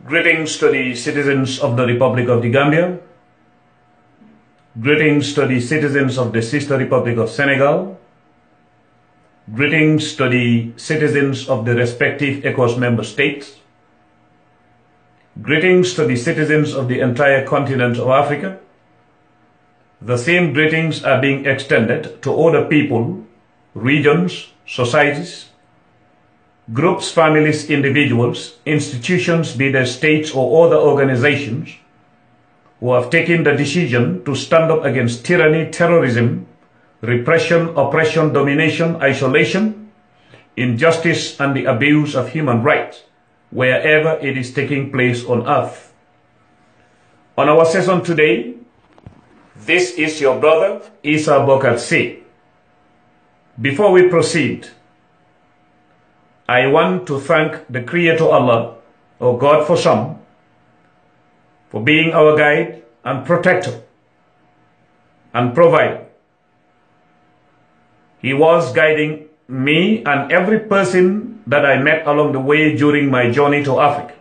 Greetings to the citizens of the Republic of the Gambia. Greetings to the citizens of the sister Republic of Senegal. Greetings to the citizens of the respective ECOWAS member states. Greetings to the citizens of the entire continent of Africa. The same greetings are being extended to other people, regions, societies, groups, families, individuals, institutions, be they states or other organizations, who have taken the decision to stand up against tyranny, terrorism, repression, oppression, domination, isolation, injustice, and the abuse of human rights, wherever it is taking place on earth. On our session today, this is your brother, Essa Bokarr Sey. Before we proceed, I want to thank the Creator Allah, or God for some, for being our guide and protector and provider. He was guiding me and every person that I met along the way during my journey to Africa.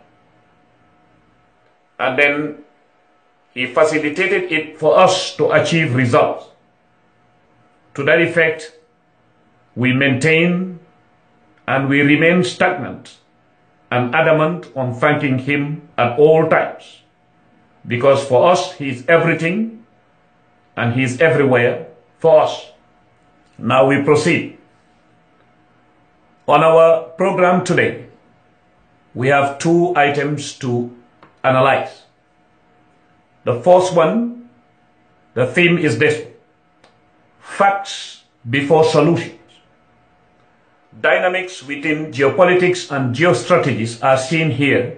And then He facilitated it for us to achieve results. To that effect, we maintain and we remain stagnant and adamant on thanking Him at all times. Because for us, He is everything and He is everywhere for us. Now we proceed. On our program today, we have two items to analyze. The first one, the theme is this: facts before solutions. Dynamics within geopolitics and geostrategies are seen here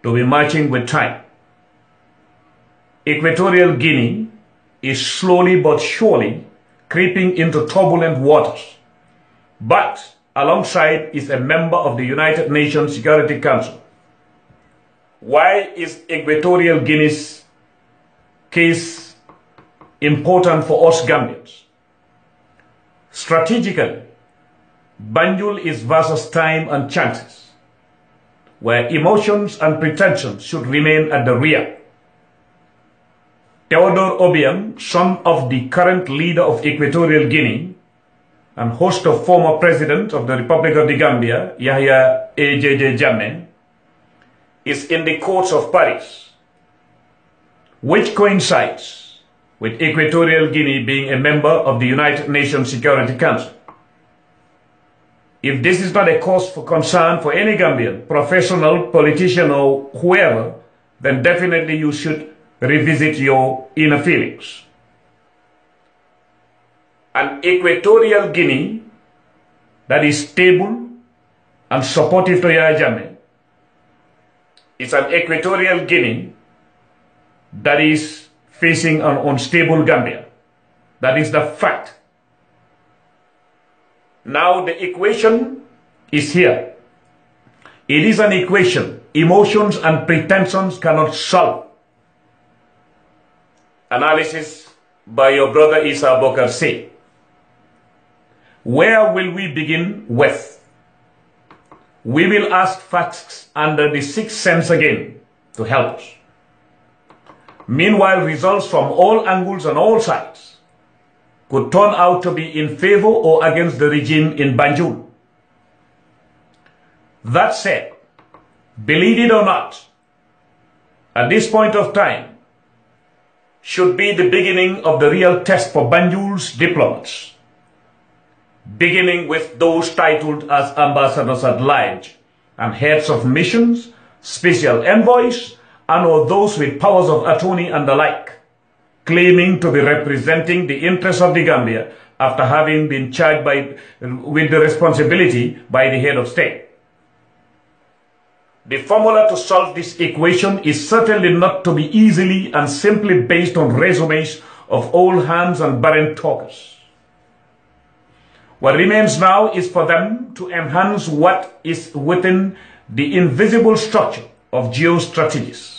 to be marching with time. Equatorial Guinea is slowly but surely creeping into turbulent waters, but alongside is a member of the United Nations Security Council. Why is Equatorial Guinea's case important for us Gambians? Strategically, Banjul is versus time and chances, where emotions and pretensions should remain at the rear. Theodore Obiang, son of the current leader of Equatorial Guinea and host of former President of the Republic of the Gambia, Yahya AJJ Jammeh, is in the courts of Paris, which coincides with Equatorial Guinea being a member of the United Nations Security Council. If this is not a cause for concern for any Gambian, professional, politician, or whoever, then definitely you should revisit your inner feelings. An Equatorial Guinea that is stable and supportive to Yahya Jammeh is an Equatorial Guinea that is facing an unstable Gambia. That is the fact. Now the equation is here. It is an equation emotions and pretensions cannot solve. Analysis by your brother Essa Bokarr Sey. Where will we begin with? We will ask facts under the sixth sense again to help us. Meanwhile, results from all angles and all sides could turn out to be in favor or against the regime in Banjul. That said, believe it or not, at this point of time should be the beginning of the real test for Banjul's diplomats, beginning with those titled as ambassadors at large and heads of missions, special envoys, and or those with powers of attorney and the like, claiming to be representing the interests of the Gambia after having been charged with the responsibility by the head of state. The formula to solve this equation is certainly not to be easily and simply based on resumes of old hands and barren talkers. What remains now is for them to enhance what is within the invisible structure of geostrategies.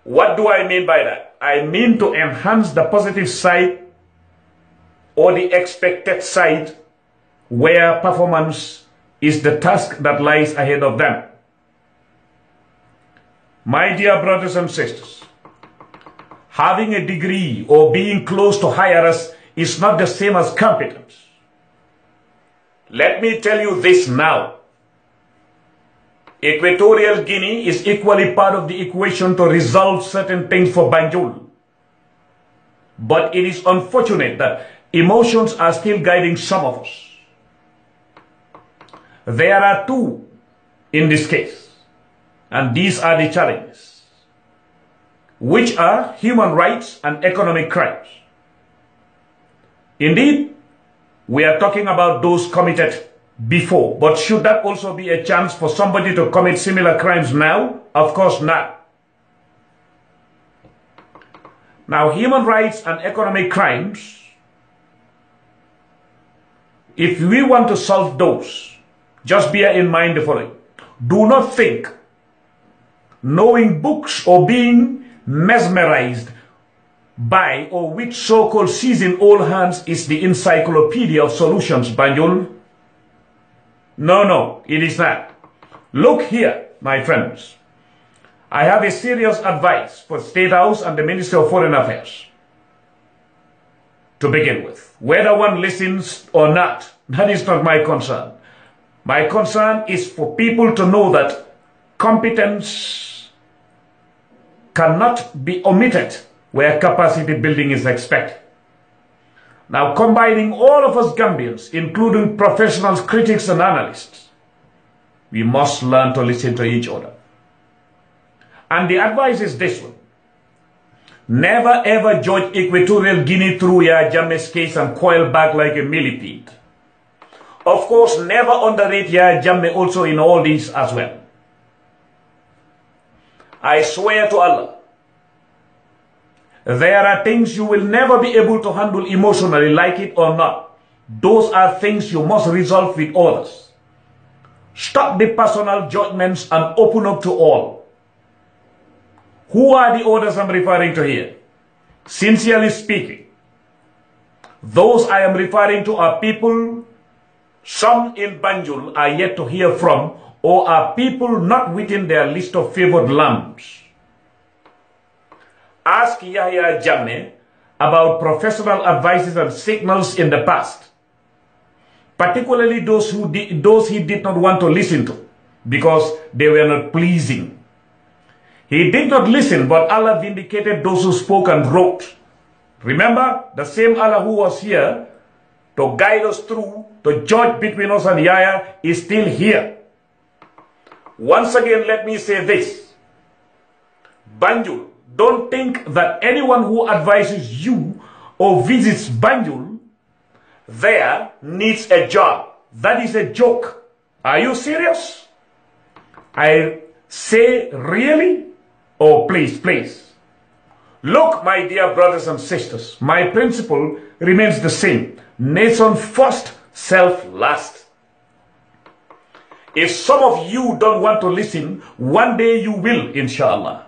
What do I mean by that? I mean to enhance the positive side or the expected side where performance is the task that lies ahead of them. My dear brothers and sisters, having a degree or being close to higher is not the same as competence. Let me tell you this now. Equatorial Guinea is equally part of the equation to resolve certain things for Banjul. But it is unfortunate that emotions are still guiding some of us. There are two in this case, and these are the challenges, which are human rights and economic crimes. Indeed, we are talking about those committed before, but should that also be a chance for somebody to commit similar crimes now? Of course not. Now, human rights and economic crimes, if we want to solve those, just bear in mind the following. Do not think knowing books or being mesmerized by or with so-called seasoned old hands is the encyclopedia of solutions, Banjul. No, it is not. Look here, my friends. I have a serious advice for State House and the Ministry of Foreign Affairs. To begin with, whether one listens or not, that is not my concern. My concern is for people to know that competence cannot be omitted where capacity building is expected. Now, combining all of us Gambians, including professionals, critics, and analysts, we must learn to listen to each other. And the advice is this one. Never ever judge Equatorial Guinea through Yahya Jammeh's case and coil back like a millipede. Of course, never underrate Yahya Jammeh also in all these as well. I swear to Allah, there are things you will never be able to handle emotionally, like it or not. Those are things you must resolve with others. Stop the personal judgments and open up to all. Who are the others I'm referring to here? Sincerely speaking, those I am referring to are people, some in Banjul are yet to hear from, or are people not within their list of favored lambs. Ask Yahya Jammeh about professional advices and signals in the past, particularly those he did not want to listen to because they were not pleasing. He did not listen, but Allah vindicated those who spoke and wrote. Remember, the same Allah who was here to guide us through, to judge between us and Yahya, is still here. Once again, let me say this. Banjul, don't think that anyone who advises you or visits Banjul there needs a job. That is a joke. Are you serious? I say really? Oh, please. Look, my dear brothers and sisters, my principle remains the same. Nation first, self last. If some of you don't want to listen, one day you will, inshallah.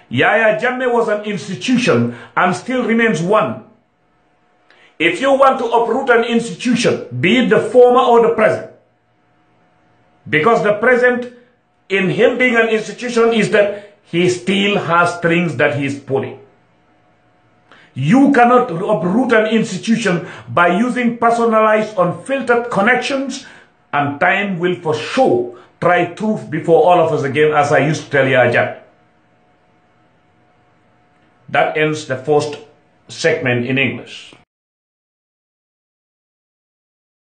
Yahya Jammeh was an institution and still remains one. If you want to uproot an institution, be it the former or the present, because the present in him being an institution is that he still has strings that he is pulling. You cannot uproot an institution by using personalized, unfiltered connections, and time will for sure try truth before all of us again, as I used to tell Yahya Jammeh. That ends the first segment in English.